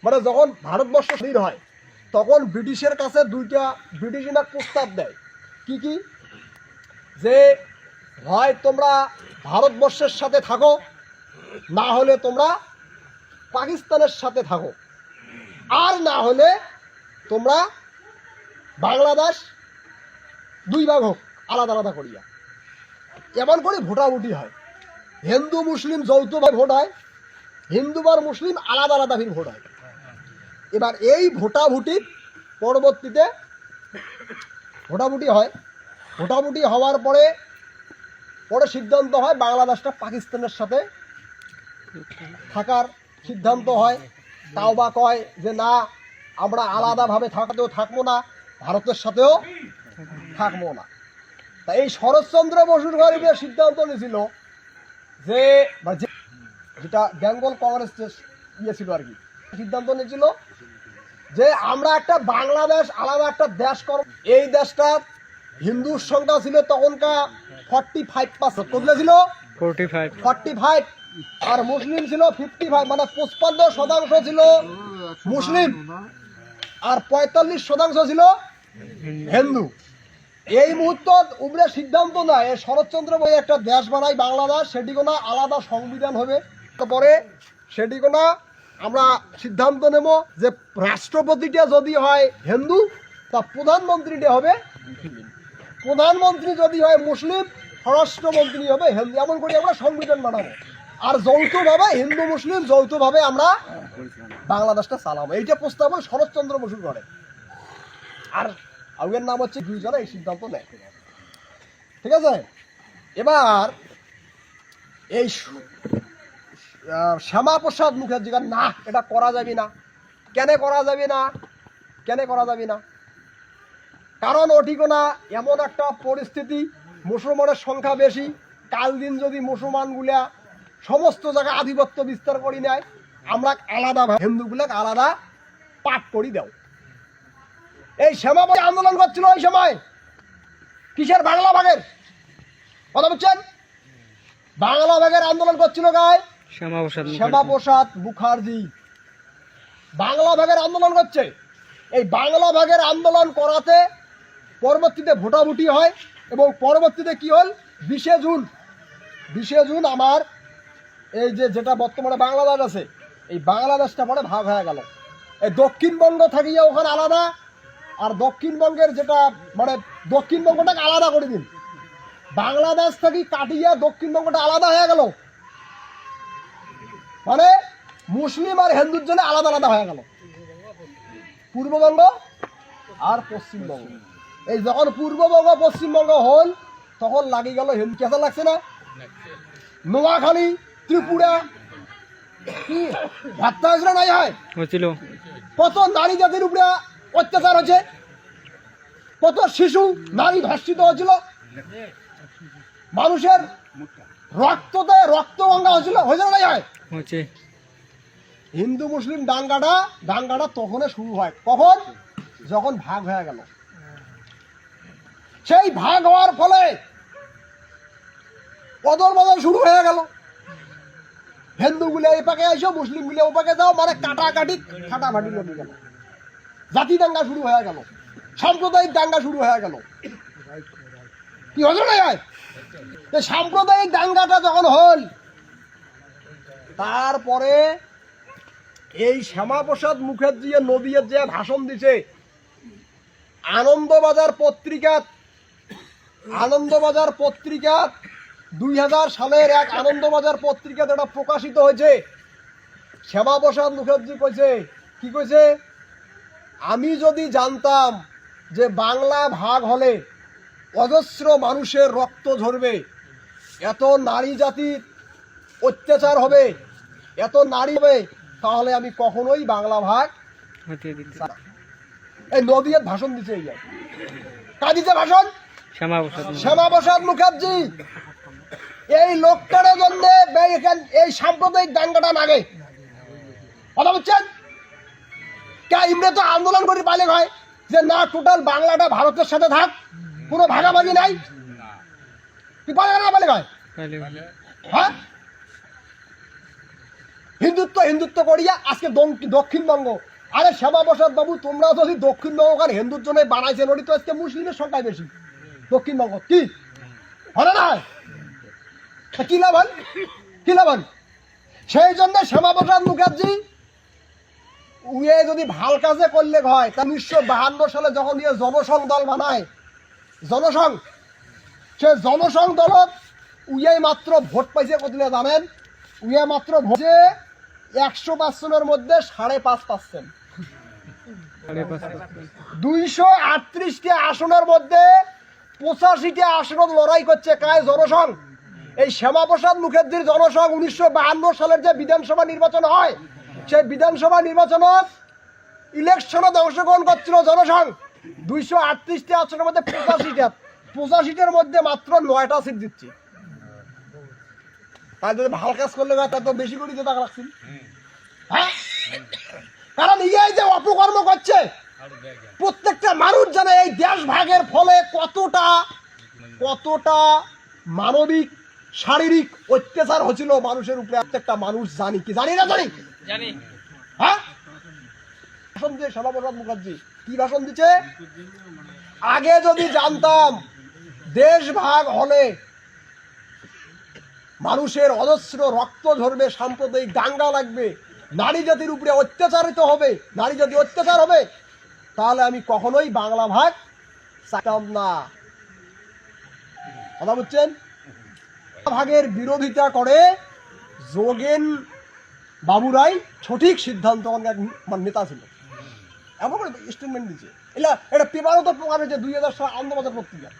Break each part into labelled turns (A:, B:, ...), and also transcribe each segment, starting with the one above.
A: মানে যখন ভারতবর্ষ স্বাধীন হয় তখন ব্রিটিশের কাছে দুইটা ব্রিটিশ একটা প্রস্তাব দেয়, কি কি, যে হয় তোমরা ভারতবর্ষের সাথে থাকো, না হলে তোমরা পাকিস্তানের সাথে থাকো, আর না হলে তোমরা বাংলাদেশ দুই ভাগ হোক আলাদা আলাদা করিয়া। এমন করে ভোটাভুটি হয়, হিন্দু মুসলিম যৌথভাবে ভোট হয়, হিন্দু আর মুসলিম আলাদা আলাদা ভোট হয়। এবার এই ভোটাভুটির পরবর্তীতে ভোটাভুটি হয়, ভোটাভুটি হওয়ার পরে পরে সিদ্ধান্ত হয় বাংলাদেশটা পাকিস্তানের সাথে থাকার সিদ্ধান্ত হয়। তাও বা কয় যে না, আমরা আলাদাভাবে থাকবো না, ভারতের সাথেও থাকবো না। তা এই শরৎচন্দ্র বসুর ঘরে সিদ্ধান্ত নিয়েছিল যে যেটা বেঙ্গল কংগ্রেস ইয়ে ছিল আর কি, সিদ্ধান্ত নিয়েছিল যে আমরা একটা বাংলাদেশ আলাদা একটা দেশ করব। এই দেশটা হিন্দুর সংখ্যা ছিল তখনকার 45%, কত ছিল 45, আর মুসলিম ছিল 55, মানে 55% ছিল মুসলিম আর 45% ছিল হিন্দু। এই মুহূর্তে উপরে সিদ্ধান্ত নেয় শরৎচন্দ্র বই একটা দেশ বানাই বাংলাদেশ, সেটি কোনো আলাদা সংবিধান হবে। তারপরে সেটি কোনো আমরা সিদ্ধান্ত নেব যে রাষ্ট্রপতিটা যদি হয় হিন্দু, তা প্রধানমন্ত্রীটা হবে, প্রধানমন্ত্রী যদি হয় মুসলিম, স্বরাষ্ট্রমন্ত্রী হবে হিন্দু। এমন করে আমরা সংবিধান বানাবো, আর যৌথভাবে হিন্দু মুসলিম যৌথভাবে আমরা বাংলাদেশটা চালাবো। এইটা প্রস্তাব শরৎচন্দ্র বসুর করে, আর আগের নাম হচ্ছে দুইজনে এই সিদ্ধান্ত নেয়। ঠিক আছে, এবার এই শ্যামাপ্রসাদ মুখার্জি না, এটা করা যাবে না। কেন করা যাবে না? কেন করা যাবে না? কারণ ওটি কোনা এমন একটা পরিস্থিতি, মুসলমানের সংখ্যা বেশি, কাল দিন যদি মুসলমানগুলা সমস্ত জায়গায় আধিপত্য বিস্তার করি নেয়, আমরা আলাদা হিন্দুগুলাকে আলাদা পাঠ করি দাও। এই শ্যামাবাদী আন্দোলন করছিল ওই সময়, কিসের? বাংলা ভাগের কথা বলছেন, বাংলা ভাগের আন্দোলন করছিল গায়ে শ্যামাপ্রসাদ মুখার্জি বাংলা ভাগের আন্দোলন করছে। এই বাংলা ভাগের আন্দোলন করাতে পরবর্তীতে ভোটাভুটি হয়, এবং পরবর্তীতে কি হল, 20 জুন আমার এই যেটা বর্তমানে বাংলাদেশ আছে, এই বাংলাদেশটা পরে ভাগ হয়ে গেল। এই দক্ষিণবঙ্গ থাকিয়া ওখানে আলাদা, আর দক্ষিণবঙ্গের যেটা মানে দক্ষিণবঙ্গটাকে আলাদা করে দিন, বাংলাদেশ থেকে কাটিয়া দক্ষিণবঙ্গটা আলাদা হয়ে গেল, মানে মুসলিম আর হিন্দুর জন্য আলাদা আলাদা হয়ে গেল পূর্ববঙ্গ আর পশ্চিমবঙ্গ। এই যখন পূর্ববঙ্গ পশ্চিমবঙ্গ হল, তখন লাগি গেল হিন্দু। কেসা লাগছে না? নোয়াখালী, ত্রিপুরা কি হত্যা হয়েছিল নাই হয়, কত নারী জাতির উপরে অত্যাচার হচ্ছে, কত শিশু নারী ধর্ষিত হয়েছিল, মানুষের রক্ততে রক্ত গঙ্গা হয়েছিল, হয়েছিল নাই হয়। হিন্দু মুসলিম দাঙ্গাটা তখনই শুরু হয়। কখন? যখন ভাগ হয়ে গেল। সেই ভাগ হওয়ার ফলে অদল বদল শুরু হয়ে গেল। হিন্দুগুলো এই পাকে আসো, মুসলিমগুলো ও পাকে যাও, মানে কাটাকাটি ফাটাফাটি লেগে গেল, জাতি দাঙ্গা শুরু হয়ে গেল, সাম্প্রদায়িক দাঙ্গা শুরু হয়ে গেল। কি হয়েছিল না? সাম্প্রদায়িক দাঙ্গাটা যখন হল, তারপরে এই শ্যামাপ্রসাদ মুখার্জি নদীর যে ভাষণ দিছে, আনন্দবাজার পত্রিকা 2000 সালের এক আনন্দবাজার পত্রিকা যেটা প্রকাশিত হয়েছে, শ্যামাপ্রসাদ মুখার্জি কইছে, কি কইছে, আমি যদি জানতাম যে বাংলা ভাগ হলে অজস্র মানুষের রক্ত ঝরবে, এত নারী জাতির অত্যাচার হবে, এত নারী হবে, তাহলে আমি কখনোই বাংলা ভাগ। এই নদীর ভাষণ দিচ্ছে, এই কাদিতে ভাষণ শ্যামাপ্রসাদ মুখার্জি। এই লোকটার জন্য এই সাম্প্রদায়িক দাঙ্গাটা নাগে, কথা বলছেন। ইমরে তো আন্দোলন করে পালে হয় যে না, টোটাল বাংলাটা ভারতের সাথে থাক, কোনো ভাগাভাগি নাই, কি পালে না পালে হয়? হ্যাঁ, হিন্দুত্ব হিন্দুত্ব করিয়া আজকে দক্ষিণবঙ্গ। আরে শ্যামাপ্রসাদ বাবু, তোমরা যদি দক্ষিণবঙ্গ কার হিন্দুর জন্য বানাইছেন, ওটি তো আজকে মুসলিমের সংখ্যায় বেশি দক্ষিণবঙ্গ। কি হবে না? কি লাভান, কি লাভান? সেই জন্য শ্যামাপ্রসাদ মুখার্জি উয়ে যদি ভাল কাজে করলে হয়, তা 1952 সালে যখন ইয়ে জনসংঘ দল বানায়, জনসংঘ, সে জনসংঘ দলত উয়ে মাত্র ভোট পাইছে কতদিনে জানেন? উয়ে মাত্র ভোটে 100% মধ্যে 5.5%। 238টি আসনের মধ্যে 85টি আসন লড়াই করছে কায়? জনসংঘ। এই শ্যামাপ্রসাদ মুখার্জির জনসংঘ 1952 সালের যে বিধানসভা নির্বাচন হয়, সেই বিধানসভা নির্বাচনত ইলেকশনে অংশগ্রহণ করছিল জনসংঘ। 238টি আসনের মধ্যে 85টার মধ্যে মাত্র 9টা সিট দিচ্ছে। তাই যদি ভালো কাজ করলে তা তো বেশি করে টাকা রাখছেন। হ্যাঁ, কারণ এই যে অপকর্ম করছে, প্রত্যেকটা মানুষ জানে এই দেশ ভাগের ফলে কতটা মানবিক শারীরিক অত্যাচার হচ্ছিল মানুষের উপরে। প্রত্যেকটা মানুষ জানি, কি জানি না জানি? হ্যাঁ, ভাষণ দিয়ে শ্যামাপ্রসাদ মুখার্জি কি ভাষণ দিচ্ছে? আগে যদি জানতাম দেশ ভাগ হলে মানুষের অজস্র রক্ত ঝরবে, সাম্প্রদায়িক দাঙ্গা লাগবে, নারী জাতির উপরে অত্যাচারিত হবে, নারী জাতি অত্যাচার হবে, তাহলে আমি কখনোই বাংলা ভাগ চাইতাম না। কথা বুঝছেন? ভাগের বিরোধিতা করে যোগেন বাবুরাই সঠিক সিদ্ধান্ত, নেতা ছিল, এমন স্টেটমেন্ট দিচ্ছে। এটা পেপারও তো প্রকাশ হয়েছে 2000 সাল আনন্দবাজার পত্রিকা।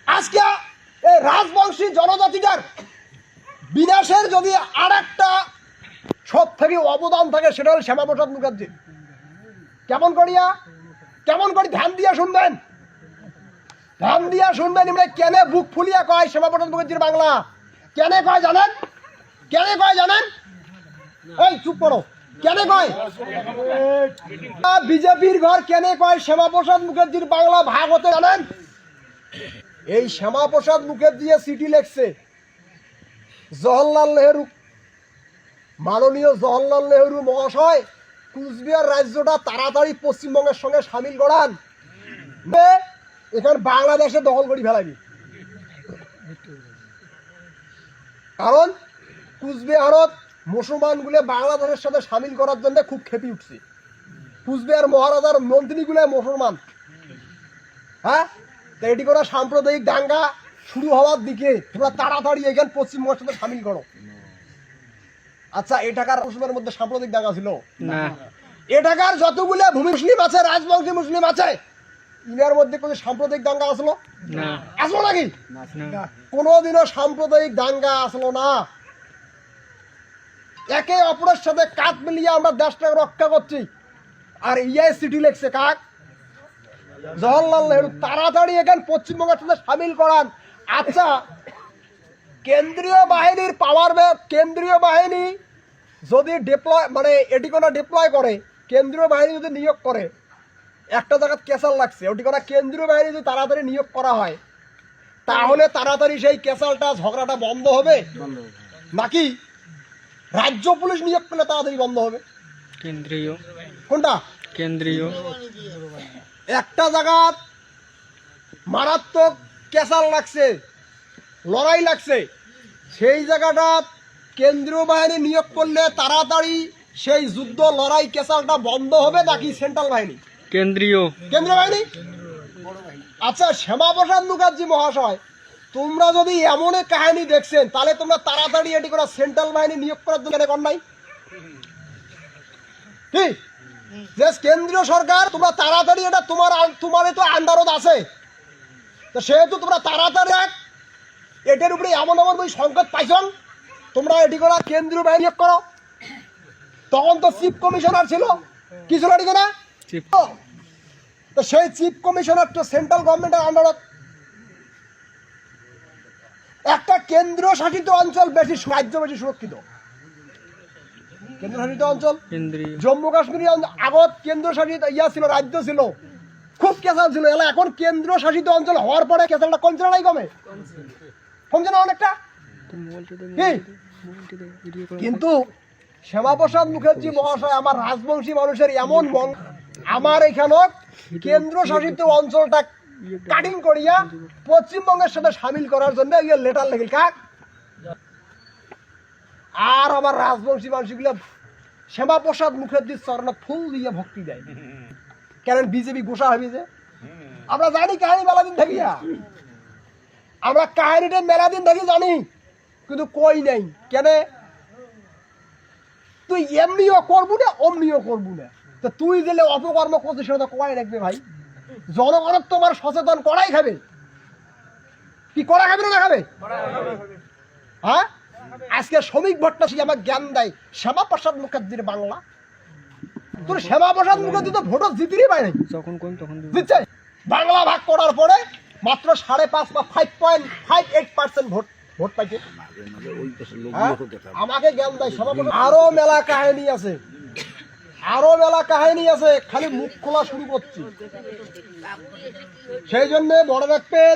A: আজকে এই রাজবংশী জনজাতিটার বিনাশের যদি আর একটা সব থেকে অবদান থাকে, সেটা হল শ্যামাপ্রসাদ মুখার্জি। কেমন করি ধ্যান দিয়া শুনবেন, ধ্যান দিয়া শুনবেন। এমনি কেনে বুক ফুলিয়া কয় শ্যামাপ্রসাদ মুখার্জির বাংলা? কেনে কয় জানেন? কেনে কয় জানেন? এই চুপ করো। কেনে কয়? বিজেপির ঘর কেনে কয় শ্যামাপ্রসাদ মুখার্জির বাংলা ভাগ হতে জানেন? এই শ্যামাপ্রসাদ মুখার্জি চিঠি লিখছে জওহরলাল নেহরু, মাননীয় জওহরলাল নেহরু মহাশয়, কুচবিহার রাজ্যটা তাড়াতাড়ি পশ্চিমবঙ্গের সঙ্গে সামিল করান, এখানে বাংলাদেশে দখল করে ফেলাবি। কারণ কুচবিহারত মুসলমানগুলো বাংলাদেশের সাথে সামিল করার জন্য খুব খেপে উঠছে। কুচবিহার মহারাজার মন্ত্রীগুলো মুসলমান। হ্যাঁ, এটি করে সাম্প্রদায়িক দাঙ্গা শুরু হওয়ার দিকে তোমরা তাড়াতাড়ি এখানে পশ্চিমবঙ্গের সাথে সামিল করো। আচ্ছা, এটাকার মুসলমানের মধ্যে সাম্প্রদায়িক দাঙ্গা ছিল না? এটাকার যতগুলো ভূমি মুসলিম আছে, রাজবংশী মুসলিম আছে, ইনার মধ্যে কোনো সাম্প্রদায়িক দাঙ্গা আসলো না? আসলো নাকি? কোনোদিনও সাম্প্রদায়িক দাঙ্গা আসলো না। একে অপরের সাথে কাঁধ মিলিয়ে আমরা দেশটাকে রক্ষা করছি। আর ইয়ে চিঠি লিখছে কাক? জওহরলাল নেহরু, তাড়াতাড়ি এখানে পশ্চিমবঙ্গের সাথে সামিল করান। আচ্ছা, কেন্দ্রীয় বাহিনীর পাওয়ার, কেন্দ্রীয় বাহিনী যদি ডিপ্লয়, মানে এটি কোনো ডিপ্লয় করে, কেন্দ্রীয় বাহিনী যদি নিয়োগ করে, একটা জায়গায় কেসাল লাগছে, ওটি কোনো কেন্দ্রীয় বাহিনী যদি তাড়াতাড়ি নিয়োগ করা হয়, তাহলে তাড়াতাড়ি সেই কেসালটা, ঝগড়াটা বন্ধ হবে, নাকি রাজ্য পুলিশ নিয়োগ করলে তাড়াতাড়ি বন্ধ হবে?
B: কেন্দ্রীয়।
A: কোনটা?
B: কেন্দ্রীয়।
A: একটা জায়গাত মারাত্মক কেসাল লাগছে, লড়াই লাগছে, সেই জায়গাটা কেন্দ্রীয় বাহিনী নিয়োগ করলে তাড়াতাড়ি সেই যুদ্ধ, লড়াই, কেসালটা বন্ধ হবে, নাকি সেন্ট্রাল বাহিনী?
B: কেন্দ্রীয়।
A: কেন্দ্রীয় বাহিনী। আচ্ছা, শ্যামাপ্রসাদ মুখার্জি মহাশয়, তোমরা যদি এমন কাহিনী দেখছেন, তাহলে তোমরা তাড়াতাড়ি এটি করে সেন্ট্রাল বাহিনী নিয়োগ করার জন্য কর নাই? কি যে কেন্দ্রীয় সরকার, তোমরা তাড়াতাড়ি এটা তোমার তো আন্ডারত আছে, তো সেহেতু তোমরা তাড়াতাড়ি এটার উপরে এমন ওই সংকট পাইছ, তোমরা এটি করা কেন্দ্রীয় বাহিনী নিয়োগ করো। তখন তো চিফ কমিশনার ছিল, কি ছিল এটি করা? তো সেই চিফ কমিশনার তো সেন্ট্রাল গভর্নমেন্টের আন্ডারত। একটা কেন্দ্রীয় শাসিত অঞ্চল বেশি, রাজ্য বেশি সুরক্ষিত। কেন্দ্রশাসিত অঞ্চল জম্মু কাশ্মীর আগত কেন্দ্র শাসিত ছিল, রাজ্য ছিল, খুব কেসাল ছিল। এখন কেন্দ্র শাসিত অঞ্চল হওয়ার পরে কেসালটা কমছে না? কমছে না অনেকটা। কি কিন্তু শ্যামাপ্রসাদ মুখার্জি মহাশয় আমার রাজবংশী মানুষের এমন মন, আমার এখানে কেন্দ্র শাসিত অঞ্চলটা কাটিং করিয়া পশ্চিমবঙ্গের সাথে সামিল করার জন্য লেটার লেখিল কাক। আর আমার রাজবংশী মানুষগুলো শ্যামাপ্রসাদ মুখার্জির চরণে ফুল দিয়ে ভক্তি দেয়, কেন বিজেপি গোসা হবে যে। আমরা জানি কাহিনী মেলা দিন থাকিয়া, আমরা কাহিনীটা মেলা দিন থাকি জানি, কিন্তু কই নাই কেন তুই এমনিও করবো না অমনিও করবো না। তো তুই দিলে অপকর্ম করছিস সেটা করাই রাখবে ভাই। জনগণের তোমার সচেতন করাই খাবে, কি করা খাবে না খাবে? হ্যাঁ, আজকে শ্রমিক ভট্টাচার্য আমার জ্ঞান দেয় শ্যামাপ্রসাদ মুখার্জির বাংলা। তোর শ্যামাপ্রসাদ মুখার্জি তো ভোটও জিতিরই পায় নাই,
B: যখন কোন তখন
A: জিতছে। বাংলা ভাগ করার পরে মাত্র 5.5 বা 5.58% ভোট পাইছে। হ্যাঁ? আমাকে জ্ঞান দেয় শ্যামাপ্রসাদ। আরো মেলা কাহিনী আছে, আরো মেলা কাহিনী আছে, খালি মুখ খোলা শুরু করছি। সেই জন্য মনে রাখবেন